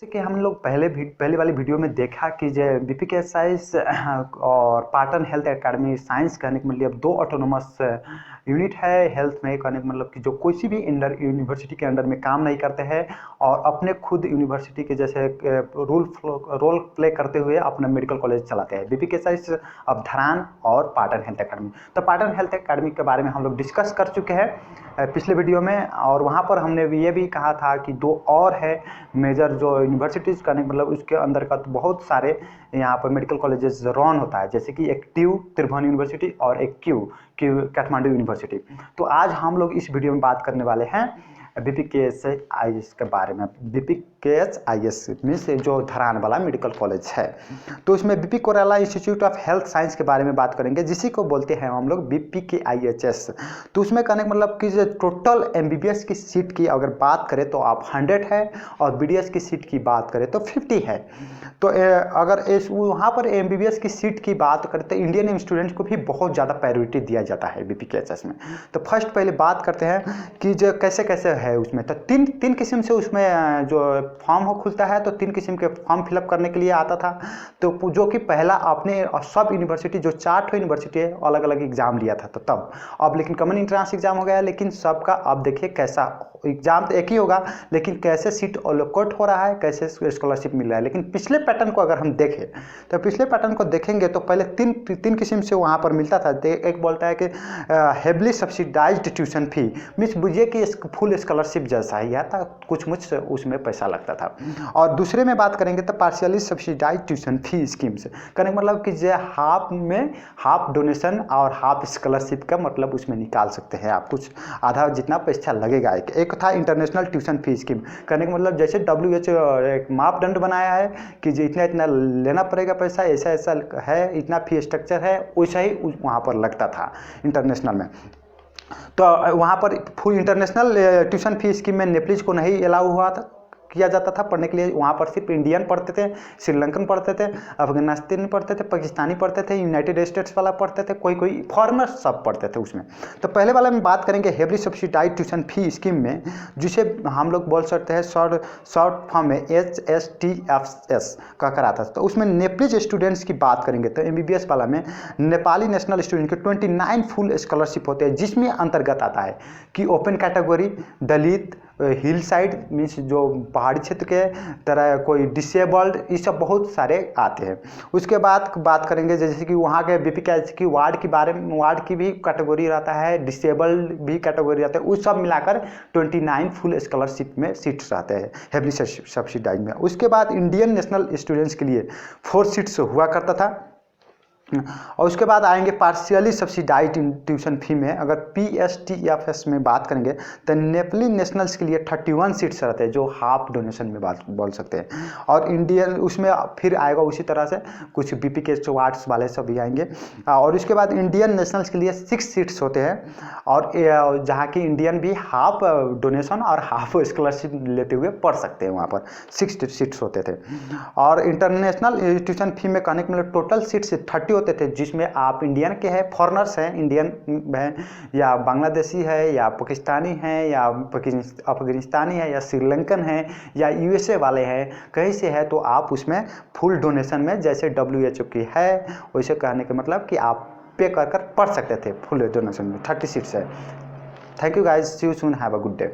जैसे कि हम लोग पहले वाली वीडियो में देखा कि जो बीपीकेएसआई और पाटन हेल्थ एकेडमी साइंस कहने का मतलब दो ऑटोनोमस यूनिट है हेल्थ में, कहने का मतलब कि जो कोई भी यूनिवर्सिटी के अंडर में काम नहीं करते हैं और अपने खुद यूनिवर्सिटी के जैसे रोल प्ले करते हुए अपना मेडिकल कॉलेज चलाते हैं। बीपीकेएसआई अब धरान और पाटन हेल्थ एकेडमी, तो पाटन हेल्थ एकेडमी के बारे में हम लोग डिस्कस कर चुके हैं पिछले वीडियो में, और वहाँ पर हमने ये भी कहा था कि दो और है मेजर जो यूनिवर्सिटीज़ का मतलब उसके अंदर का तो बहुत सारे यहाँ पर मेडिकल कॉलेजेस रन होता है, जैसे कि एक त्रिभुवन यूनिवर्सिटी और एक क्यू काठमांडू यूनिवर्सिटी। तो आज हम लोग इस वीडियो में बात करने वाले हैं बीपीकेएसआईएस के बारे में। बीपीकेएसआईएस मीन्स जो धरान वाला मेडिकल कॉलेज है, तो इसमें बीपी कोरेला इंस्टीट्यूट ऑफ हेल्थ साइंस के बारे में बात करेंगे, जिसी को बोलते हैं हम लोग बीपीकेआईएचएस। तो उसमें कहने का मतलब कि जो टोटल एमबीबीएस की सीट की अगर बात करें तो आप 100 है, और बीडीएस की सीट की बात करें तो 50 है। तो अगर वहाँ पर एमबीबीएस की सीट की बात करें तो इंडियन स्टूडेंट्स को भी बहुत ज़्यादा प्रायोरिटी दिया जाता है बीपीकेएसआईएस में। तो फर्स्ट पहले बात करते हैं कि जो कैसे कैसे है उसमें। तो तीन किस्म से उसमें जो फॉर्म हो खुलता है, तो 3 किस्म के फॉर्म फिलअप करने के लिए आता था। तो जो कि पहला आपने सब यूनिवर्सिटी जो 4 यूनिवर्सिटी है अलग अलग एग्जाम लिया था, तो तब अब लेकिन कॉमन इंट्रांस एग्जाम हो गया है, लेकिन सबका अब देखिए कैसा एग्जाम तो एक ही होगा, लेकिन कैसे सीट अलोकेट हो रहा है, कैसे स्कॉलरशिप मिल रहा है। लेकिन पिछले पैटर्न को अगर हम देखें तो पिछले पैटर्न को देखेंगे तो पहले तीन किस्म से वहाँ पर मिलता था। एक बोलता है कि heavily subsidised tuition fee, means बुझिए कि फुल स्कॉलरशिप जैसा ही आता, कुछ मुझ उसमें पैसा लगता था। और दूसरे में बात करेंगे तो partially subsidised tuition fee scheme से, कहने का मतलब कि जो हाफ में हाफ डोनेशन और हाफ स्कॉलरशिप का मतलब उसमें निकाल सकते हैं आप, कुछ आधा जितना पैसा लगेगा। एक था इंटरनेशनल ट्यूशन फी स्कीम, कहने का मतलब जैसे WHO एक मापदंड बनाया है कि जो इतना इतना लेना पड़ेगा पैसा, ऐसा ऐसा है, इतना फी स्ट्रक्चर है, वैसा ही वहाँ पर लगता था इंटरनेशनल में। तो वहाँ पर full international tuition fee scheme में नेप्लीज को नहीं अलाउ हुआ था किया जाता था पढ़ने के लिए। वहाँ पर सिर्फ इंडियन पढ़ते थे, श्रीलंकन पढ़ते थे, अफगानिस्तानी पढ़ते थे, पाकिस्तानी पढ़ते थे, यूनाइटेड स्टेट्स वाला पढ़ते थे, कोई फॉरेनर सब पढ़ते थे उसमें। तो पहले वाला में बात करेंगे heavily subsidised tuition fee scheme में, जिसे हम लोग बोल सकते हैं शॉर्ट फॉर्म में HSTFS का करा था। तो उसमें नेप्लीज स्टूडेंट्स की बात करेंगे तो MBBS वाला में नेपाली नेशनल स्टूडेंट के 29 फुल स्कॉलरशिप होते हैं, जिसमें अंतर्गत आता है कि ओपन कैटेगरी, दलित, हिल साइड मीन्स जो पहाड़ी क्षेत्र के तरह, कोई डिसेबल्ड, ये सब बहुत सारे आते हैं। उसके बाद बात करेंगे जैसे कि वहाँ के बीपीकेएसआईएस की वार्ड के बारे में, वार्ड की भी कैटेगरी रहता है, डिसेबल्ड भी कैटेगरी रहता है, उस सब मिलाकर 29 फुल स्कॉलरशिप में सीट्स रहते हैं हेवली सब्सिडाइज में। उसके बाद इंडियन नेशनल स्टूडेंट्स के लिए 4 सीट्स हुआ करता था। और उसके बाद आएंगे पार्शियली सब्सिडाइज्ड ट्यूशन फी में, अगर PSTFS में बात करेंगे तो नेपाली नेशनल्स के लिए 31 सीट्स रहते हैं, जो हाफ डोनेशन में बात बोल सकते हैं। और इंडियन उसमें फिर आएगा उसी तरह से कुछ BPK वार्ड्स वाले सब भी आएंगे। और उसके बाद इंडियन नेशनल्स के लिए 6 सीट्स होते हैं, और जहाँ की इंडियन भी हाफ डोनेशन और हाफ स्कॉलरशिप लेते हुए पढ़ सकते हैं, वहाँ पर 6 सीट्स होते थे। और इंटरनेशनल ट्यूशन फी में कहने के मतलब टोटल सीट्स 30 होते थे, जिसमें आप इंडियन के हैं, फॉरेनर्स हैं, इंडियन हैं या बांग्लादेशी है या पाकिस्तानी हैं या अफगानिस्तानी है या श्रीलंकन है या USA वाले हैं, कहीं से है, तो आप उसमें फुल डोनेशन में जैसे WHO की है वैसे कहने के मतलब कि आप पे कर पढ़ सकते थे फुल डोनेशन में। 30 सीट्स है। Thank you guys, see you soon, have a good day.